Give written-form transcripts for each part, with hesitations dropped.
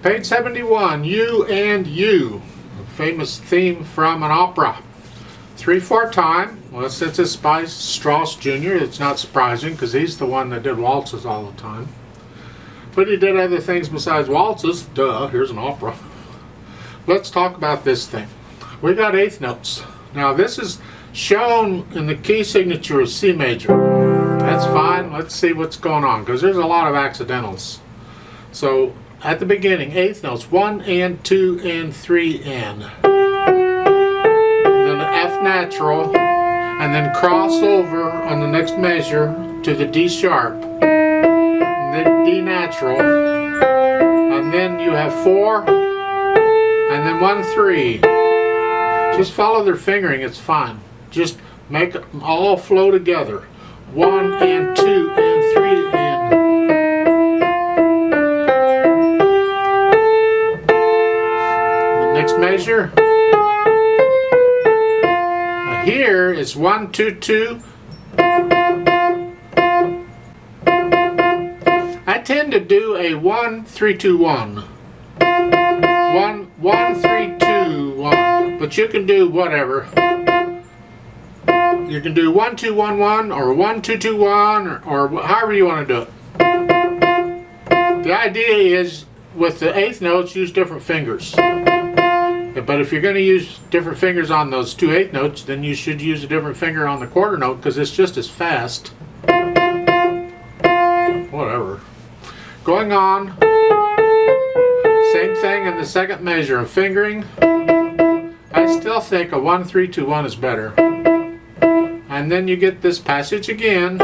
Page 71, You and You, a famous theme from an opera. 3/4 time. Well, since it's by Strauss Jr., it's not surprising because he's the one that did waltzes all the time. But he did other things besides waltzes. Duh, here's an opera. Let's talk about this thing. We got eighth notes. Now this is shown in the key signature of C major. That's fine. Let's see what's going on because there's a lot of accidentals. So at the beginning, eighth notes, 1 and 2 and 3 and. Then the F natural, and then cross over on the next measure to the D sharp, and then D natural, and then you have 4, and then 1, 3. Just follow their fingering, it's fine. Just make them all flow together. 1 and 2 and 3 and. The next measure. Here is 1, 2, 2. I tend to do a 1, 3, 2, 1. 1, 1, 3, 2, 1. But you can do whatever. You can do 1, 2, 1, 1, or 1, 2, 2, 1, or however you want to do it. The idea is with the eighth notes, use different fingers. But if you're going to use different fingers on those 2 eighth notes, then you should use a different finger on the quarter note because it's just as fast. Whatever. Going on. Same thing in the second measure of fingering. I still think a 1, 3, 2, 1 is better. And then you get this passage again.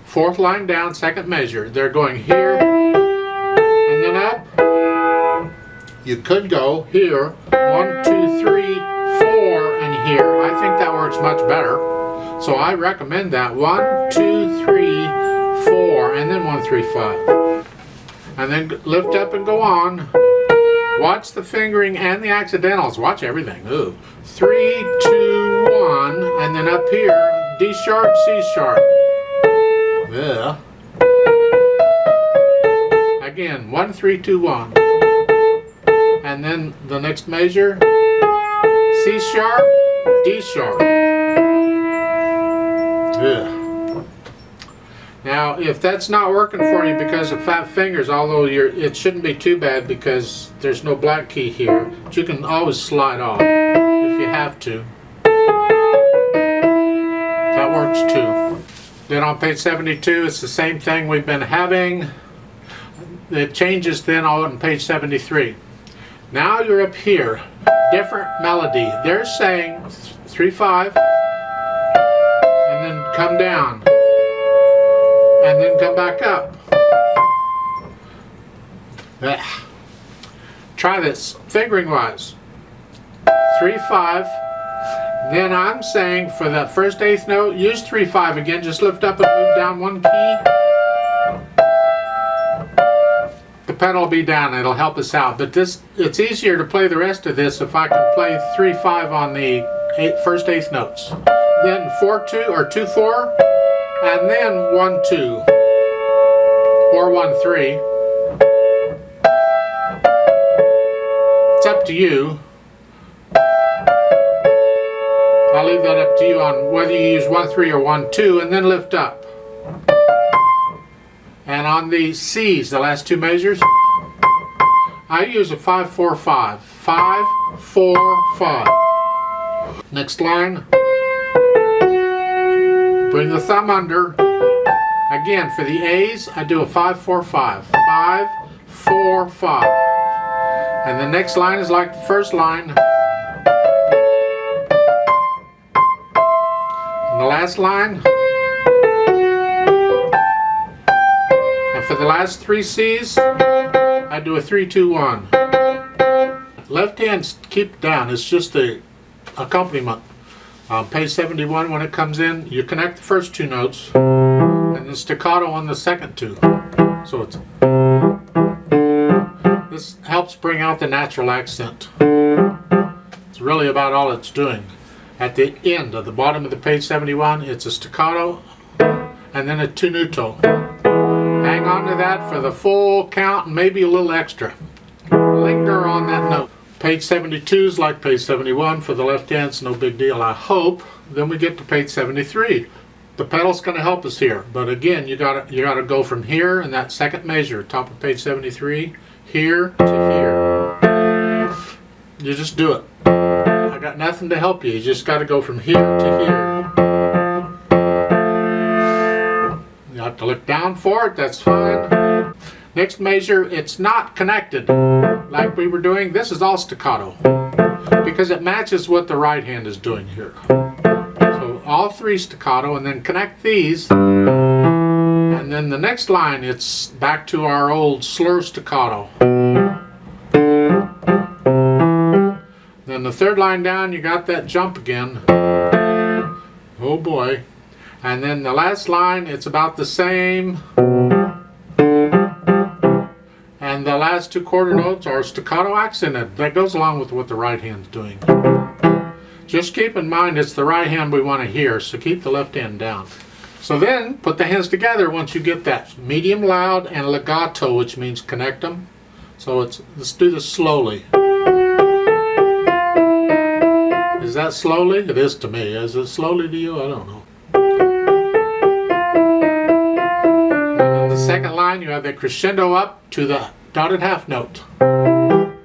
Fourth line down, second measure. They're going here and then up. You could go here, 1, 2, 3, 4, and here. I think that works much better. So I recommend that. 1, 2, 3, 4, and then 1, 3, 5. And then lift up and go on. Watch the fingering and the accidentals. Watch everything. Ooh. 3, 2, 1, and then up here, D sharp, C sharp. Yeah. Again, 1, 3, 2, 1. And then the next measure, C sharp, D sharp. Yeah. Now, if that's not working for you because of fat fingers, although it shouldn't be too bad because there's no black key here, but you can always slide off if you have to. That works too. Then on page 72, it's the same thing we've been having. It changes then on page 73. Now you're up here. Different melody. They're saying 3, 5, and then come down. And then come back up. Try this, fingering wise. 3, 5. Then I'm saying for that first eighth note, use 3, 5 again. Just lift up and move down 1 key. The pedal will be down. It'll help us out. But it's easier to play the rest of this if I can play 3, 5 on the first eighth notes. Then 4, 2 or 2, 4. And then 1, 2, or 1, 3. It's up to you. I'll leave that up to you on whether you use 1, 3 or 1, 2, and then lift up. And on the C's, the last 2 measures, I use a 5, 4, 5. 5, 4, 5. Next line. Bring the thumb under. Again, for the A's, I do a 5, 4, 5. 5, 4, 5. And the next line is like the first line. And the last line. And for the last 3 C's, I do a 3, 2, 1. Left hand keep down. It's just the accompaniment. Page 71, when it comes in, you connect the first 2 notes and the staccato on the second 2. So this helps bring out the natural accent. It's really about all it's doing. At the end of the bottom of the page 71, it's a staccato and then a tenuto. Hang on to that for the full count and maybe a little extra. Linger on that note. Page 72 is like page 71 for the left hand, it's no big deal, I hope. Then we get to page 73. The pedal's going to help us here, but again, you gotta go from here in that second measure, top of page 73, here to here. You just do it. I got nothing to help you. You just got to go from here to here. You have to look down for it. That's fine. Next measure, it's not connected like we were doing. This is all staccato because it matches what the right hand is doing here. So all three staccato, and then connect these. And then the next line, it's back to our old slur staccato. Then the third line down, you got that jump again. Oh boy. And then the last line, it's about the same. And the last two quarter notes are staccato accented. That goes along with what the right hand's doing. Just keep in mind it's the right hand we want to hear, so keep the left hand down. So then, put the hands together once you get that. Medium loud and legato, which means connect them. So let's do this slowly. Is that slowly? It is to me. Is it slowly to you? I don't know. And in the second line, you have the crescendo up to the dotted half note. That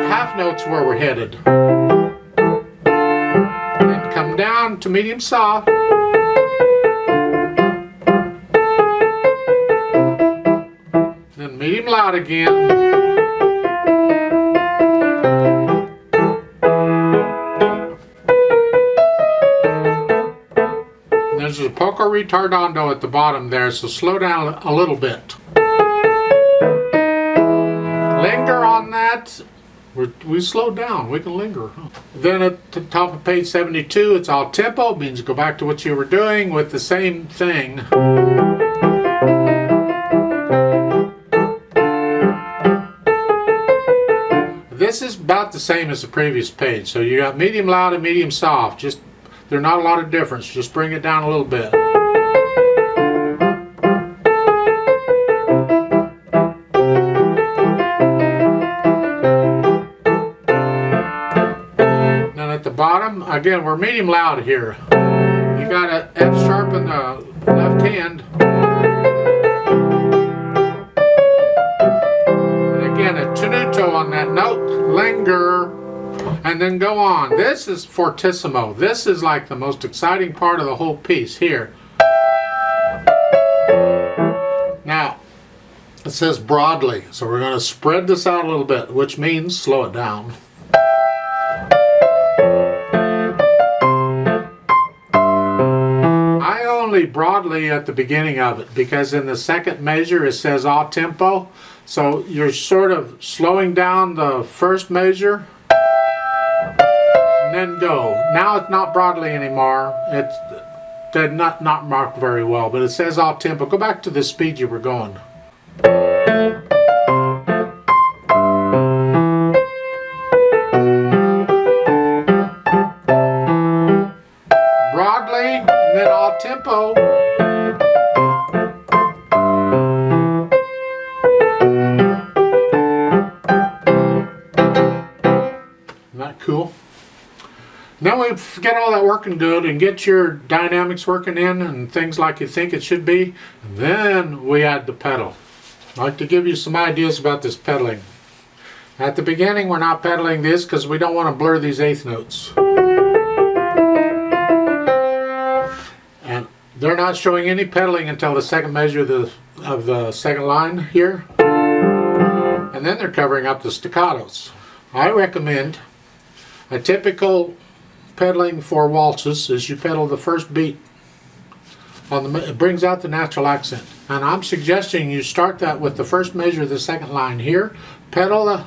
half note's where we're headed. And come down to medium soft. Then medium loud again. There's a poco retardando at the bottom there, so slow down a little bit. Linger on that. We slowed down. We can linger. Then at the top of page 72, it's all tempo. It means go back to what you were doing with the same thing. This is about the same as the previous page. So you got medium loud and medium soft. Just there's not a lot of difference. Just bring it down a little bit. Then at the bottom, again, we're medium loud here. You got to F sharp in the left hand. And again, a tenuto on that note. Linger. And then go on. This is fortissimo. This is like the most exciting part of the whole piece here. Now, it says broadly, so we're going to spread this out a little bit, which means slow it down. I only broadly at the beginning of it because in the second measure it says all tempo, so you're sort of slowing down the first measure. Then go. Now it's not broadly anymore. It's not marked very well, but it says all tempo. Go back to the speed you were going. Broadly, and then all tempo. Isn't that cool? Then we get all that working good and get your dynamics working in and things like you think it should be. And then we add the pedal. I'd like to give you some ideas about this pedaling. At the beginning we're not pedaling this because we don't want to blur these eighth notes. And they're not showing any pedaling until the second measure of the second line here. And then they're covering up the staccatos. I recommend a typical pedaling for waltzes is you pedal the first beat on the, it brings out the natural accent, and I'm suggesting you start that with the first measure of the second line here, pedal the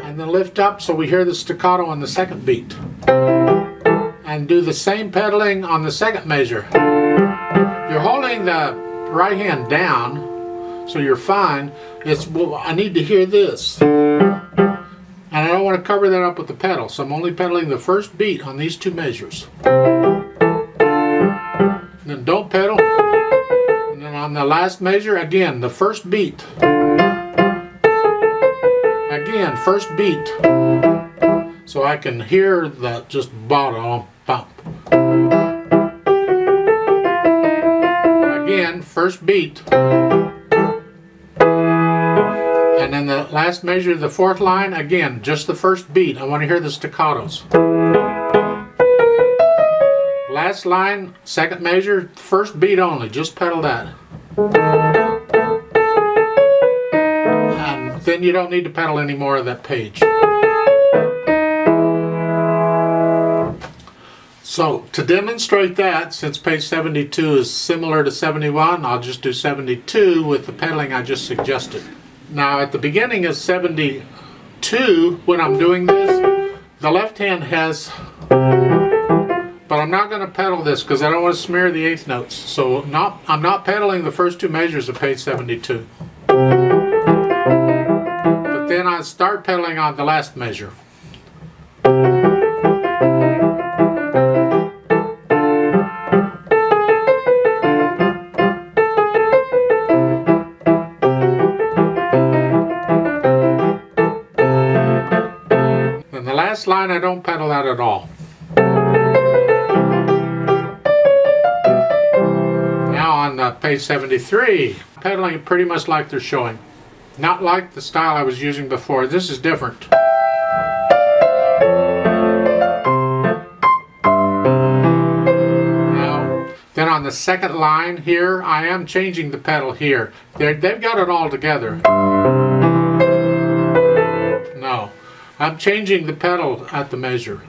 and then lift up so we hear the staccato on the second beat, and do the same pedaling on the second measure. You're holding the right hand down so you're fine. It's, well, I need to hear this. And I don't want to cover that up with the pedal, so I'm only pedaling the first beat on these two measures. Then then don't pedal. And then on the last measure, again, the first beat. Again, first beat. So I can hear the just bottom bump. Again, first beat. And then the last measure, the fourth line, again, just the first beat. I want to hear the staccatos. Last line, second measure, first beat only, just pedal that. And then you don't need to pedal any more of that page. So to demonstrate that, since page 72 is similar to 71, I'll just do 72 with the pedaling I just suggested. Now at the beginning of 72, when I'm doing this, the left hand has, but I'm not going to pedal this because I don't want to smear the eighth notes. So I'm not pedaling the first two measures of page 72. But then I start pedaling on the last measure. And the last line, I don't pedal that at all. On page 73, pedaling it pretty much like they're showing. Not like the style I was using before. This is different. Now, then on the second line here, I am changing the pedal here. They've got it all together. No, I'm changing the pedal at the measure.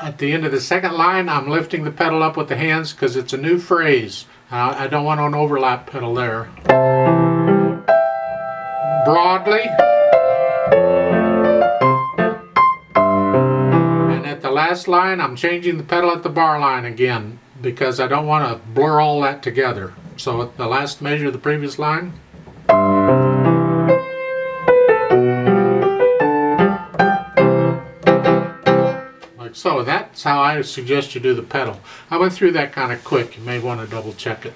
At the end of the second line, I'm lifting the pedal up with the hands because it's a new phrase. I don't want an overlap pedal there. Broadly. And at the last line, I'm changing the pedal at the bar line again because I don't want to blur all that together. So at the last measure of the previous line. So that's how I suggest you do the pedal. I went through that kind of quick. You may want to double check it.